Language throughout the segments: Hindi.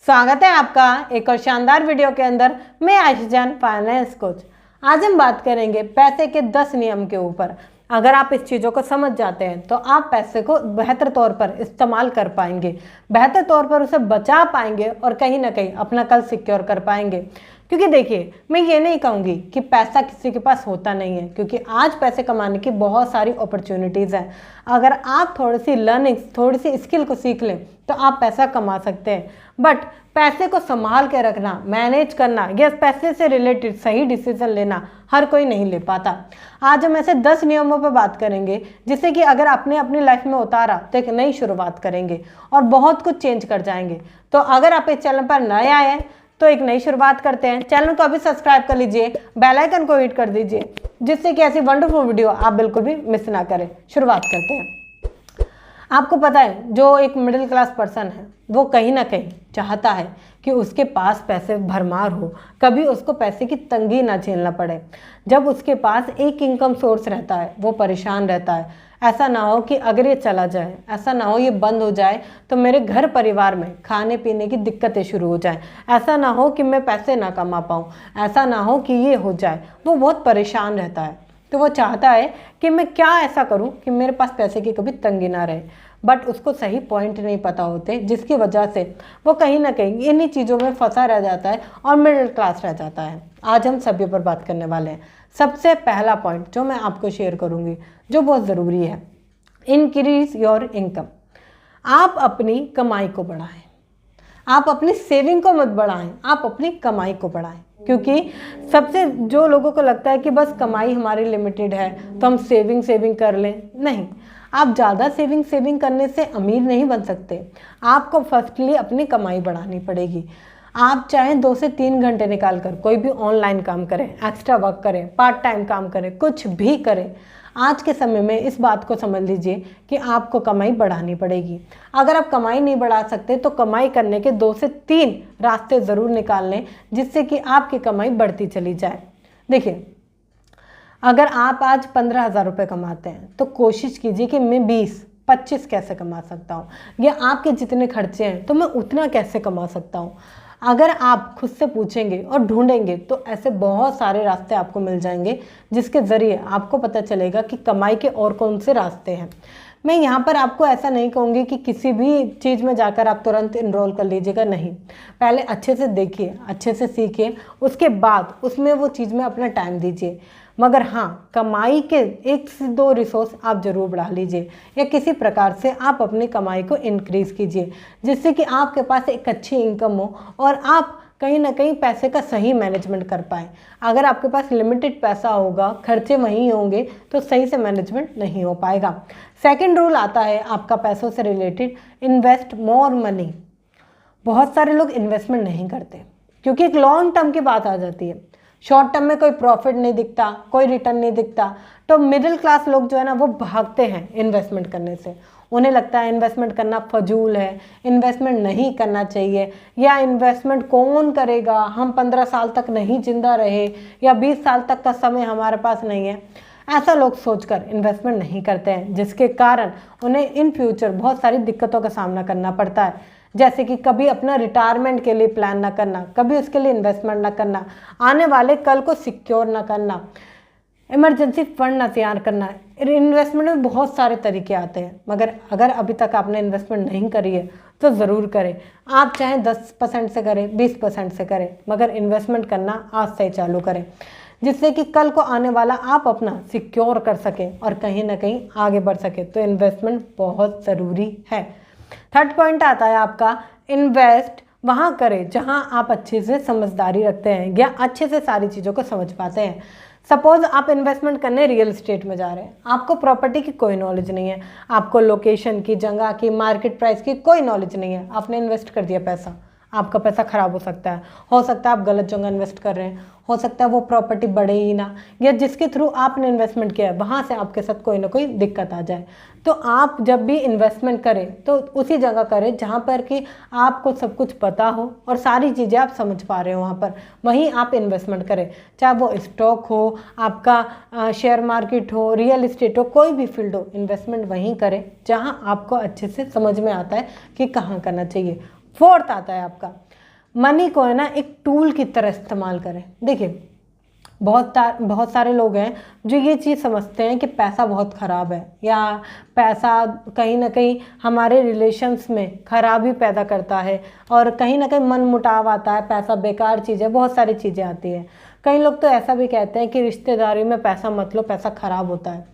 स्वागत है आपका एक और शानदार वीडियो के अंदर। मैं आयशा जान, फाइनेंस कोच। आज हम बात करेंगे पैसे के 10 नियम के ऊपर। अगर आप इस चीज़ों को समझ जाते हैं तो आप पैसे को बेहतर तौर पर इस्तेमाल कर पाएंगे, बेहतर तौर पर उसे बचा पाएंगे और कहीं ना कहीं अपना कल सिक्योर कर पाएंगे। क्योंकि देखिए, मैं ये नहीं कहूँगी कि पैसा किसी के पास होता नहीं है, क्योंकि आज पैसे कमाने की बहुत सारी अपॉर्चुनिटीज़ हैं। अगर आप थोड़ी सी लर्निंग, थोड़ी सी स्किल को सीख लें तो आप पैसा कमा सकते हैं। बट पैसे को संभाल के रखना, मैनेज करना या पैसे से रिलेटेड सही डिसीजन लेना हर कोई नहीं ले पाता। आज हम ऐसे 10 नियमों पर बात करेंगे जिससे कि अगर आपने अपनी लाइफ में उतारा तो एक नई शुरुआत करेंगे और बहुत कुछ चेंज कर जाएंगे। तो अगर आप इस चैनल पर नए आए हैं तो एक नई शुरुआत करते हैं। चैनल को अभी सब्सक्राइब कर लीजिए, बेल आइकन को हिट कर दीजिए जिससे कि ऐसी वंडरफुल वीडियो आप बिल्कुल भी मिस ना करें। शुरुआत करते हैं। आपको पता है, जो एक मिडिल क्लास पर्सन है वो कहीं ना कहीं चाहता है कि उसके पास पैसे भरमार हो, कभी उसको पैसे की तंगी ना झेलना पड़े। जब उसके पास एक इनकम सोर्स रहता है वो परेशान रहता है। ऐसा ना हो कि अगर ये चला जाए, ऐसा ना हो ये बंद हो जाए तो मेरे घर परिवार में खाने पीने की दिक्कतें शुरू हो जाए, ऐसा ना हो कि मैं पैसे ना कमा पाऊँ, ऐसा ना हो कि ये हो जाए। वो बहुत परेशान रहता है। तो वो चाहता है कि मैं क्या ऐसा करूं कि मेरे पास पैसे की कभी तंगी ना रहे। बट उसको सही पॉइंट नहीं पता होते, जिसकी वजह से वो कहीं ना कहीं इन्हीं चीज़ों में फंसा रह जाता है और मिडिल क्लास रह जाता है। आज हम सभी पर बात करने वाले हैं। सबसे पहला पॉइंट जो मैं आपको शेयर करूंगी, जो बहुत ज़रूरी है, इंक्रीज योर इनकम। आप अपनी कमाई को बढ़ाएं, आप अपनी सेविंग को मत बढ़ाएं, आप अपनी कमाई को बढ़ाएं। क्योंकि सबसे जो लोगों को लगता है कि बस कमाई हमारी लिमिटेड है तो हम सेविंग कर लें, नहीं। आप ज़्यादा सेविंग करने से अमीर नहीं बन सकते। आपको फर्स्टली अपनी कमाई बढ़ानी पड़ेगी। आप चाहे 2 से 3 घंटे निकाल कर कोई भी ऑनलाइन काम करें, एक्स्ट्रा वर्क करें, पार्ट टाइम काम करें, कुछ भी करें। आज के समय में इस बात को समझ लीजिए कि आपको कमाई बढ़ानी पड़ेगी। अगर आप कमाई नहीं बढ़ा सकते तो कमाई करने के 2 से 3 रास्ते ज़रूर निकाल लें जिससे कि आपकी कमाई बढ़ती चली जाए। देखिए, अगर आप आज 15,000 रुपये कमाते हैं तो कोशिश कीजिए कि मैं 20-25 कैसे कमा सकता हूँ, या आपके जितने खर्चे हैं तो मैं उतना कैसे कमा सकता हूँ। अगर आप खुद से पूछेंगे और ढूंढेंगे तो ऐसे बहुत सारे रास्ते आपको मिल जाएंगे जिसके ज़रिए आपको पता चलेगा कि कमाई के और कौन से रास्ते हैं। मैं यहाँ पर आपको ऐसा नहीं कहूँगी कि किसी भी चीज़ में जाकर आप तुरंत इनरोल कर लीजिएगा, नहीं। पहले अच्छे से देखिए, अच्छे से सीखिए, उसके बाद उसमें वो चीज़ में अपना टाइम दीजिए। मगर हाँ, कमाई के 1 से 2 रिसोर्स आप ज़रूर बढ़ा लीजिए, या किसी प्रकार से आप अपनी कमाई को इंक्रीज़ कीजिए जिससे कि आपके पास एक अच्छी इनकम हो और आप कहीं ना कहीं पैसे का सही मैनेजमेंट कर पाएँ। अगर आपके पास लिमिटेड पैसा होगा, खर्चे वहीं होंगे, तो सही से मैनेजमेंट नहीं हो पाएगा। सेकंड रूल आता है आपका पैसों से रिलेटेड, इन्वेस्ट मोर मनी। बहुत सारे लोग इन्वेस्टमेंट नहीं करते क्योंकि एक लॉन्ग टर्म की बात आ जाती है। शॉर्ट टर्म में कोई प्रॉफिट नहीं दिखता, कोई रिटर्न नहीं दिखता, तो मिडिल क्लास लोग जो है ना वो भागते हैं इन्वेस्टमेंट करने से। उन्हें लगता है इन्वेस्टमेंट करना फजूल है, इन्वेस्टमेंट नहीं करना चाहिए, या इन्वेस्टमेंट कौन करेगा, हम 15 साल तक नहीं जिंदा रहे, या 20 साल तक का समय हमारे पास नहीं है। ऐसा लोग सोचकर इन्वेस्टमेंट नहीं करते हैं, जिसके कारण उन्हें इन फ्यूचर बहुत सारी दिक्कतों का सामना करना पड़ता है। जैसे कि कभी अपना रिटायरमेंट के लिए प्लान ना करना, कभी उसके लिए इन्वेस्टमेंट ना करना, आने वाले कल को सिक्योर ना करना, इमरजेंसी फंड ना तैयार करना। इन्वेस्टमेंट में बहुत सारे तरीके आते हैं, मगर अगर अभी तक आपने इन्वेस्टमेंट नहीं करी है तो ज़रूर करें। आप चाहे 10% से करें, 20% से करें, मगर इन्वेस्टमेंट करना आज से ही चालू करें जिससे कि कल को आने वाला आप अपना सिक्योर कर सकें और कहीं ना कहीं आगे बढ़ सकें। तो इन्वेस्टमेंट बहुत ज़रूरी है। थर्ड पॉइंट आता है आपका, इन्वेस्ट वहाँ करें जहाँ आप अच्छे से समझदारी रखते हैं या अच्छे से सारी चीज़ों को समझ पाते हैं। सपोज आप इन्वेस्टमेंट करने रियल एस्टेट में जा रहे हैं, आपको प्रॉपर्टी की कोई नॉलेज नहीं है, आपको लोकेशन की, जगह की, मार्केट प्राइस की कोई नॉलेज नहीं है, आपने इन्वेस्ट कर दिया पैसा, आपका पैसा खराब हो सकता है। हो सकता है आप गलत जगह इन्वेस्ट कर रहे हैं, हो सकता है वो प्रॉपर्टी बढ़े ही ना, या जिसके थ्रू आपने इन्वेस्टमेंट किया है वहाँ से आपके साथ कोई ना कोई दिक्कत आ जाए। तो आप जब भी इन्वेस्टमेंट करें तो उसी जगह करें जहाँ पर कि आपको सब कुछ पता हो और सारी चीज़ें आप समझ पा रहे हो, वहाँ पर वहीं आप इन्वेस्टमेंट करें। चाहे वो स्टॉक हो, आपका शेयर मार्केट हो, रियल इस्टेट हो, कोई भी फील्ड हो, इन्वेस्टमेंट वहीं करें जहाँ आपको अच्छे से समझ में आता है कि कहाँ करना चाहिए। फोर्थ आता है आपका, मनी को है ना एक टूल की तरह इस्तेमाल करें। देखिए बहुत सारे लोग हैं जो ये चीज़ समझते हैं कि पैसा बहुत ख़राब है, या पैसा कहीं ना कहीं हमारे रिलेशंस में खराबी पैदा करता है, और कहीं ना कहीं मन मुटाव आता है, पैसा बेकार चीज़ है, बहुत सारी चीज़ें आती हैं। कई लोग तो ऐसा भी कहते हैं कि रिश्तेदारी में पैसा मत लो, पैसा ख़राब होता है।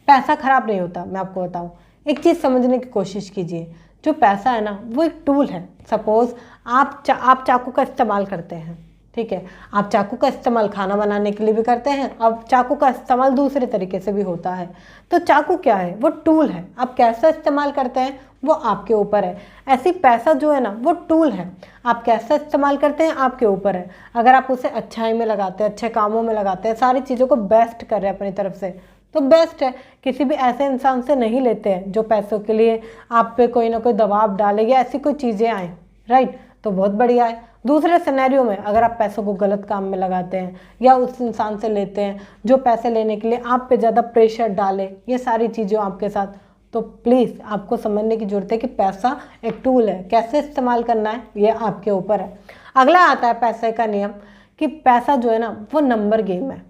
पैसा ख़राब नहीं होता। मैं आपको बताऊँ, एक चीज़ समझने की कोशिश कीजिए, जो पैसा है ना वो एक टूल है। सपोज़ आप चाकू का इस्तेमाल करते हैं, ठीक है, आप चाकू का इस्तेमाल खाना बनाने के लिए भी करते हैं, अब चाकू का इस्तेमाल दूसरे तरीके से भी होता है। तो चाकू क्या है, वो टूल है। आप कैसा इस्तेमाल करते हैं वो आपके ऊपर है। ऐसी पैसा जो है ना वो टूल है, आप कैसा इस्तेमाल करते हैं आपके ऊपर है। अगर आप उसे अच्छाई में लगाते हैं, अच्छे कामों में लगाते हैं, सारी चीज़ों को बेस्ट कर रहे हैं अपनी तरफ से, तो बेस्ट है। किसी भी ऐसे इंसान से नहीं लेते हैं जो पैसों के लिए आप पे कोई ना कोई दबाव डाले या ऐसी कोई चीज़ें आए, राइट, तो बहुत बढ़िया है। दूसरे सिनेरियो में अगर आप पैसों को गलत काम में लगाते हैं या उस इंसान से लेते हैं जो पैसे लेने के लिए आप पे ज़्यादा प्रेशर डाले, ये सारी चीज़ें आपके साथ, तो प्लीज़ आपको समझने की ज़रूरत है कि पैसा एक टूल है, कैसे इस्तेमाल करना है ये आपके ऊपर है। अगला आता है पैसे का नियम, कि पैसा जो है ना वो नंबर गेम है।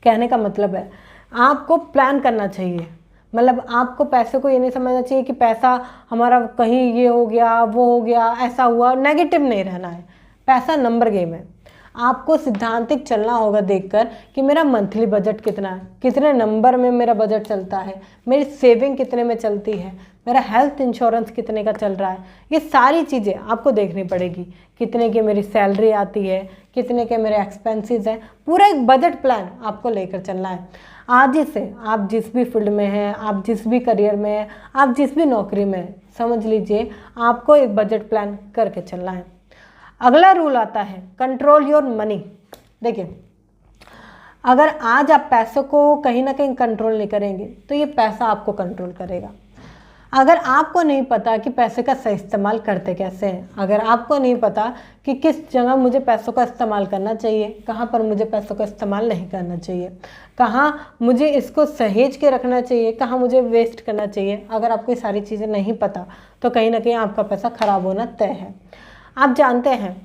कहने का मतलब है आपको प्लान करना चाहिए, मतलब आपको पैसे को ये नहीं समझना चाहिए कि पैसा हमारा कहीं ये हो गया वो हो गया ऐसा हुआ, नेगेटिव नहीं रहना है। पैसा नंबर गेम है। आपको सिद्धांतिक चलना होगा देखकर कि मेरा मंथली बजट कितना है, कितने नंबर में मेरा बजट चलता है, मेरी सेविंग कितने में चलती है, मेरा हेल्थ इंश्योरेंस कितने का चल रहा है, ये सारी चीज़ें आपको देखनी पड़ेगी। कितने की मेरी सैलरी आती है, कितने के मेरे एक्सपेंसेस हैं, पूरा एक बजट प्लान आपको लेकर चलना है। आज ही से आप जिस भी फील्ड में हैं, आप जिस भी करियर में हैं, आप जिस भी नौकरी में हैं, समझ लीजिए आपको एक बजट प्लान करके चलना है। अगला रूल आता है कंट्रोल योर मनी। देखिए अगर आज आप पैसों को कहीं ना कहीं कंट्रोल नहीं करेंगे तो ये पैसा आपको कंट्रोल करेगा। अगर आपको नहीं पता कि पैसे का सही इस्तेमाल करते कैसे हैं, अगर आपको नहीं पता कि किस जगह मुझे पैसों का इस्तेमाल करना चाहिए, कहाँ पर मुझे पैसों का इस्तेमाल नहीं करना चाहिए, कहाँ मुझे इसको सहेज के रखना चाहिए, कहाँ मुझे वेस्ट करना चाहिए, अगर आपको ये सारी चीज़ें नहीं पता तो कहीं ना कहीं आपका पैसा ख़राब होना तय है। आप जानते हैं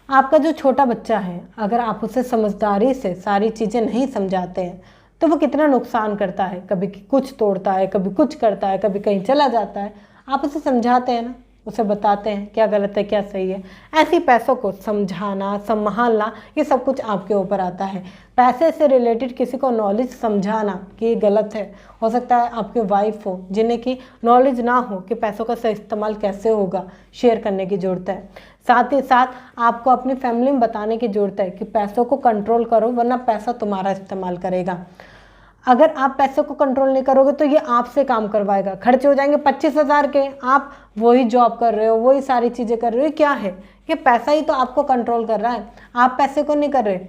आपका जो छोटा बच्चा है, अगर आप उसे समझदारी से सारी चीज़ें नहीं समझाते हैं तो वो कितना नुकसान करता है, कभी कुछ तोड़ता है, कभी कुछ करता है, कभी कहीं चला जाता है। आप उसे समझाते हैं ना, उसे बताते हैं क्या गलत है क्या सही है। ऐसी पैसों को समझाना संभालना ये सब कुछ आपके ऊपर आता है। पैसे से रिलेटेड किसी को नॉलेज समझाना कि ये गलत है, हो सकता है आपके वाइफ हो जिन्हें की नॉलेज ना हो कि पैसों का सही इस्तेमाल कैसे होगा, शेयर करने की ज़रूरत है। साथ ही साथ आपको अपनी फैमिली में बताने की ज़रूरत है कि पैसों को कंट्रोल करो वरना पैसा तुम्हारा इस्तेमाल करेगा। अगर आप पैसों को कंट्रोल नहीं करोगे तो ये आपसे काम करवाएगा। खर्चे हो जाएंगे 25,000 के, आप वही जॉब कर रहे हो, वही सारी चीज़ें कर रहे हो, क्या है ये पैसा ही तो आपको कंट्रोल कर रहा है, आप पैसे को नहीं कर रहे।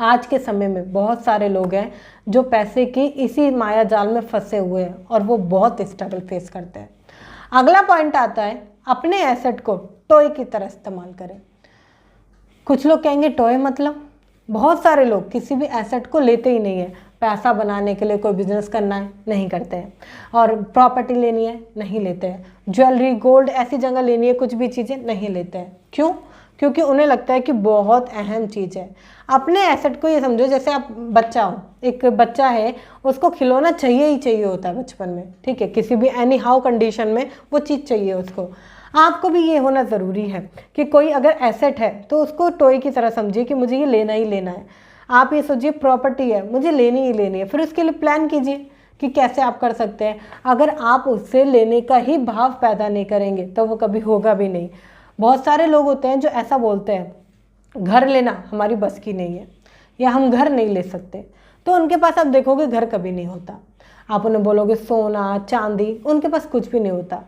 आज के समय में बहुत सारे लोग हैं जो पैसे की इसी माया जाल में फंसे हुए हैं और वो बहुत स्ट्रगल फेस करते हैं। अगला पॉइंट आता है अपने एसेट को टॉय की तरह इस्तेमाल करें। कुछ लोग कहेंगे टॉय मतलब, बहुत सारे लोग किसी भी एसेट को लेते ही नहीं है। पैसा बनाने के लिए कोई बिजनेस करना है नहीं करते हैं, और प्रॉपर्टी लेनी है नहीं लेते हैं, ज्वेलरी गोल्ड ऐसी जगह लेनी है कुछ भी चीज़ें नहीं लेते हैं। क्यों? क्योंकि उन्हें लगता है कि बहुत अहम चीज़ है। अपने एसेट को ये समझो जैसे आप बच्चा हो, एक बच्चा है उसको खिलौना चाहिए ही चाहिए होता है बचपन में, ठीक है, किसी भी एनी हाउ कंडीशन में वो चीज़ चाहिए उसको। आपको भी ये होना ज़रूरी है कि कोई अगर एसेट है तो उसको टॉय की तरह समझिए कि मुझे ये लेना ही लेना है। आप ये सोचिए प्रॉपर्टी है मुझे लेनी ही लेनी है, फिर उसके लिए प्लान कीजिए कि कैसे आप कर सकते हैं। अगर आप उससे लेने का ही भाव पैदा नहीं करेंगे तो वो कभी होगा भी नहीं। बहुत सारे लोग होते हैं जो ऐसा बोलते हैं घर लेना हमारी बस की नहीं है या हम घर नहीं ले सकते, तो उनके पास आप देखोगे घर कभी नहीं होता। आप उन्हें बोलोगे सोना चांदी, उनके पास कुछ भी नहीं होता।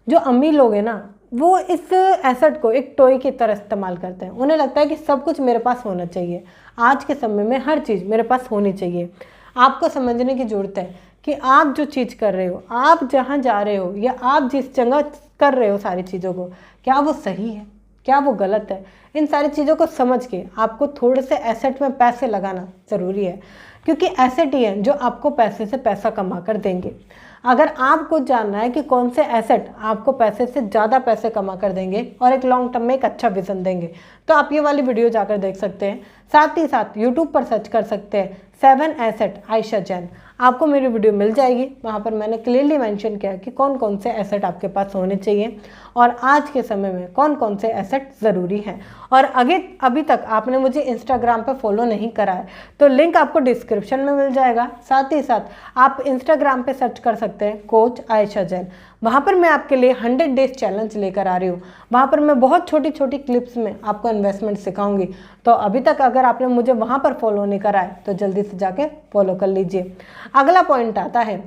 जो अमीर लोग हैं ना वो इस एसेट को एक टॉय की तरह इस्तेमाल करते हैं। उन्हें लगता है कि सब कुछ मेरे पास होना चाहिए, आज के समय में हर चीज़ मेरे पास होनी चाहिए। आपको समझने की ज़रूरत है कि आप जो चीज़ कर रहे हो, आप जहाँ जा रहे हो या आप जिस जगह कर रहे हो सारी चीज़ों को, क्या वो सही है, क्या वो गलत है। इन सारी चीज़ों को समझ के आपको थोड़े से एसेट में पैसे लगाना ज़रूरी है, क्योंकि एसेट ही है जो आपको पैसे से पैसा कमा कर देंगे। अगर आपको जानना है कि कौन से एसेट आपको पैसे से ज़्यादा पैसे कमा कर देंगे और एक लॉन्ग टर्म में एक अच्छा विजन देंगे, तो आप ये वाली वीडियो जाकर देख सकते हैं। साथ ही साथ यूट्यूब पर सर्च कर सकते हैं 7 एसेट आयशा जैन, आपको मेरी वीडियो मिल जाएगी। वहाँ पर मैंने क्लियरली मेंशन किया कि कौन कौन से एसेट आपके पास होने चाहिए और आज के समय में कौन कौन से एसेट ज़रूरी हैं। और अभी तक आपने मुझे इंस्टाग्राम पर फॉलो नहीं करा है तो लिंक आपको डिस्क्रिप्शन में मिल जाएगा। साथ ही साथ आप इंस्टाग्राम पे सर्च कर सकते हैं कोच आयशा जैन, वहाँ पर मैं आपके लिए 100 डेज चैलेंज लेकर आ रही हूँ। वहाँ पर मैं बहुत छोटी छोटी क्लिप्स में आपको इन्वेस्टमेंट सिखाऊंगी। तो अभी तक अगर आपने मुझे वहाँ पर फॉलो नहीं करा है तो जल्दी से जाके फॉलो कर लीजिए। अगला पॉइंट आता है,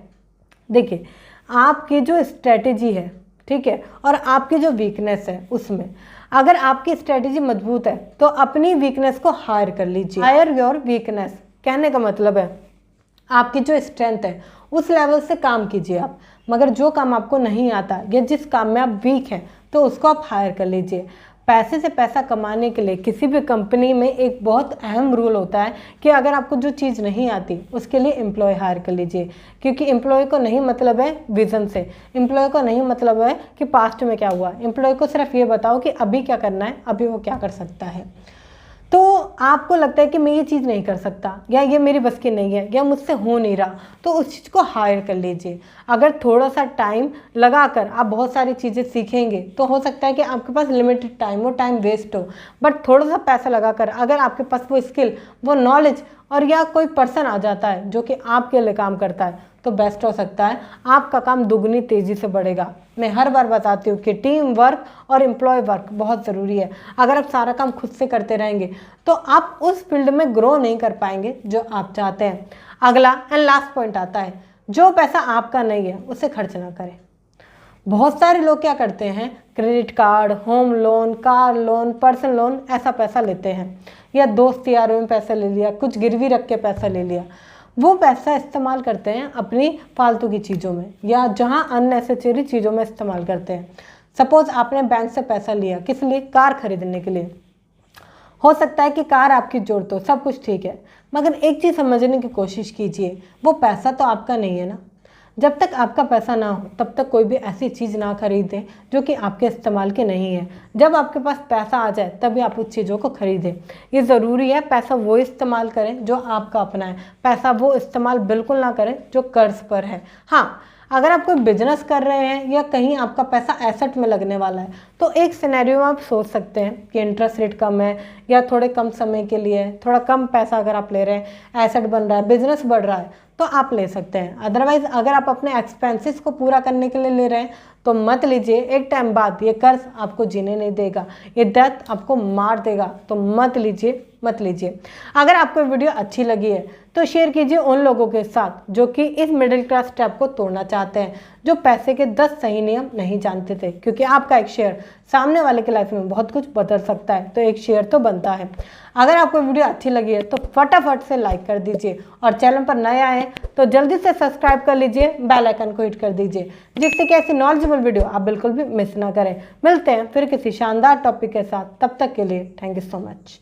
देखिए आपकी जो स्ट्रेटेजी है, ठीक है, और आपकी जो वीकनेस है उसमें अगर आपकी स्ट्रेटेजी मजबूत है तो अपनी वीकनेस को हायर कर लीजिए। हायर योर वीकनेस कहने का मतलब है आपकी जो स्ट्रेंथ है उस लेवल से काम कीजिए आप, मगर जो काम आपको नहीं आता या जिस काम में आप वीक हैं तो उसको आप हायर कर लीजिए। पैसे से पैसा कमाने के लिए किसी भी कंपनी में एक बहुत अहम रूल होता है कि अगर आपको जो चीज़ नहीं आती उसके लिए एम्प्लॉय हायर कर लीजिए, क्योंकि एम्प्लॉय को नहीं मतलब है विज़न से, एम्प्लॉय को नहीं मतलब है कि पास्ट में क्या हुआ, एम्प्लॉय को सिर्फ ये बताओ कि अभी क्या करना है, अभी वो क्या कर सकता है। तो आपको लगता है कि मैं ये चीज़ नहीं कर सकता या ये मेरी बस की नहीं है या मुझसे हो नहीं रहा, तो उस चीज़ को हायर कर लीजिए। अगर थोड़ा सा टाइम लगाकर आप बहुत सारी चीज़ें सीखेंगे तो हो सकता है कि आपके पास लिमिटेड टाइम, वो टाइम वेस्ट हो, बट थोड़ा सा पैसा लगाकर अगर आपके पास वो स्किल, वो नॉलेज और या कोई पर्सन आ जाता है जो कि आपके लिए काम करता है तो बेस्ट हो सकता है, आपका काम दुगनी तेज़ी से बढ़ेगा। मैं हर बार बताती हूँ कि टीम वर्क और एम्प्लॉय वर्क बहुत ज़रूरी है। अगर आप सारा काम खुद से करते रहेंगे तो आप उस फील्ड में ग्रो नहीं कर पाएंगे जो आप चाहते हैं। अगला एंड लास्ट पॉइंट आता है, जो पैसा आपका नहीं है उसे खर्च ना करें। बहुत सारे लोग क्या करते हैं, credit card, home loan, car loan, personal loan, ऐसा पैसा लेते हैं, या दोस्त यारों में पैसा ले लिया, कुछ गिरवी रख के पैसा ले लिया। वो पैसा इस्तेमाल करते हैं अपनी फालतू की चीज़ों में या जहाँ अननेसेसरी चीज़ों में इस्तेमाल करते हैं। सपोज़ आपने बैंक से पैसा लिया किस लिए, कार खरीदने के लिए। हो सकता है कि कार आपकी ज़रूरत हो, सब कुछ ठीक है, मगर एक चीज़ समझने की कोशिश कीजिए, वो पैसा तो आपका नहीं है ना। जब तक आपका पैसा ना हो तब तक कोई भी ऐसी चीज़ ना खरीदें जो कि आपके इस्तेमाल की नहीं है। जब आपके पास पैसा आ जाए तभी आप उस चीज़ों को खरीदें। ये ज़रूरी है, पैसा वो इस्तेमाल करें जो आपका अपना है, पैसा वो इस्तेमाल बिल्कुल ना करें जो कर्ज पर है। हाँ, अगर आप कोई बिजनेस कर रहे हैं या कहीं आपका पैसा एसेट में लगने वाला है तो एक सिनेरियो में आप सोच सकते हैं कि इंटरेस्ट रेट कम है या थोड़े कम समय के लिए थोड़ा कम पैसा अगर आप ले रहे हैं, एसेट बन रहा है, बिजनेस बढ़ रहा है, तो आप ले सकते हैं। अदरवाइज अगर आप अपने एक्सपेंसेस को पूरा करने के लिए ले रहे हैं तो मत लीजिए। एक टाइम बाद ये कर्ज आपको जीने नहीं देगा, ये डेथ आपको मार देगा, तो मत लीजिए, मत लीजिए। अगर आपको वीडियो अच्छी लगी है तो शेयर कीजिए उन लोगों के साथ जो कि इस मिडिल क्लास स्टेप को तोड़ना चाहते हैं, जो पैसे के 10 सही नियम नहीं जानते थे, क्योंकि आपका एक शेयर सामने वाले की लाइफ में बहुत कुछ बदल सकता है, तो एक शेयर तो बनता है। अगर आपको वीडियो अच्छी लगी है तो फटाफट से लाइक कर दीजिए और चैनल पर नए आए तो जल्दी से सब्सक्राइब कर लीजिए, बेल आइकन को हिट कर दीजिए, जिससे कि ऐसी नॉलेजेबल वीडियो आप बिल्कुल भी मिस ना करें। मिलते हैं फिर किसी शानदार टॉपिक के साथ, तब तक के लिए थैंक यू सो मच।